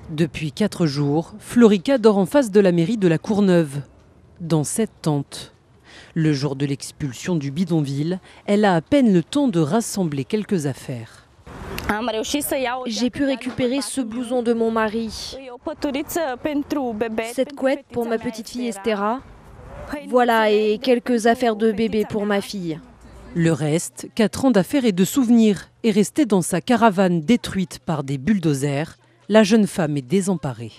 Depuis 4 jours, Florica dort en face de la mairie de la Courneuve, dans cette tente. Le jour de l'expulsion du bidonville, elle a à peine le temps de rassembler quelques affaires. J'ai pu récupérer ce blouson de mon mari, cette couette pour ma petite fille Estera, voilà, et quelques affaires de bébé pour ma fille. Le reste, 4 ans d'affaires et de souvenirs, est resté dans sa caravane détruite par des bulldozers. La jeune femme est désemparée.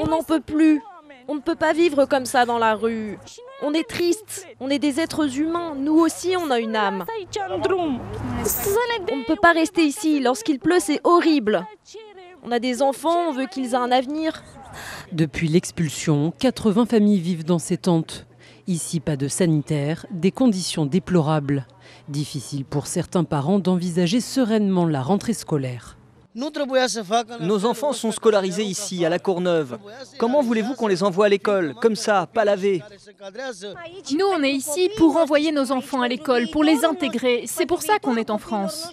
On n'en peut plus. On ne peut pas vivre comme ça dans la rue. On est triste, on est des êtres humains, nous aussi on a une âme. On ne peut pas rester ici, lorsqu'il pleut c'est horrible. On a des enfants, on veut qu'ils aient un avenir. Depuis l'expulsion, 80 familles vivent dans ces tentes. Ici, pas de sanitaire, des conditions déplorables. Difficile pour certains parents d'envisager sereinement la rentrée scolaire. Nos enfants sont scolarisés ici, à la Courneuve. Comment voulez-vous qu'on les envoie à l'école, comme ça, pas lavés? Nous, on est ici pour envoyer nos enfants à l'école, pour les intégrer. C'est pour ça qu'on est en France.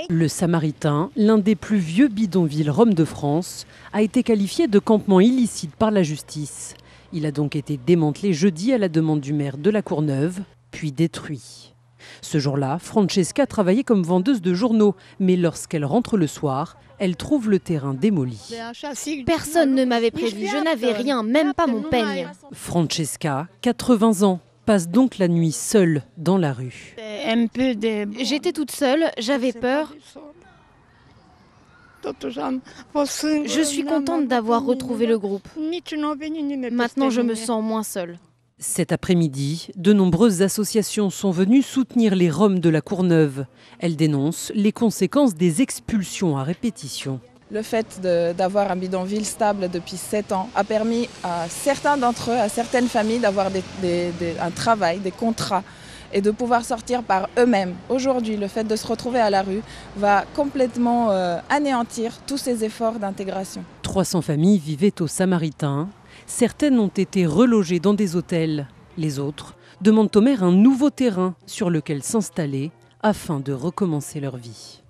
Le Samaritain, l'un des plus vieux bidonvilles roms de France, a été qualifié de campement illicite par la justice. Il a donc été démantelé jeudi à la demande du maire de la Courneuve, puis détruit. Ce jour-là, Francesca travaillait comme vendeuse de journaux, mais lorsqu'elle rentre le soir, elle trouve le terrain démoli. Personne ne m'avait prévu, je n'avais rien, même pas mon peigne. Francesca, 80 ans, passe donc la nuit seule dans la rue. J'étais toute seule, j'avais peur. Je suis contente d'avoir retrouvé le groupe. Maintenant, je me sens moins seule. Cet après-midi, de nombreuses associations sont venues soutenir les Roms de la Courneuve. Elles dénoncent les conséquences des expulsions à répétition. Le fait d'avoir un bidonville stable depuis 7 ans a permis à certains d'entre eux, à certaines familles, d'avoir un travail, des contrats et de pouvoir sortir par eux-mêmes. Aujourd'hui, le fait de se retrouver à la rue va complètement anéantir tous ces efforts d'intégration. 300 familles vivaient au Samaritain. Certaines ont été relogées dans des hôtels. Les autres demandent au maire un nouveau terrain sur lequel s'installer afin de recommencer leur vie.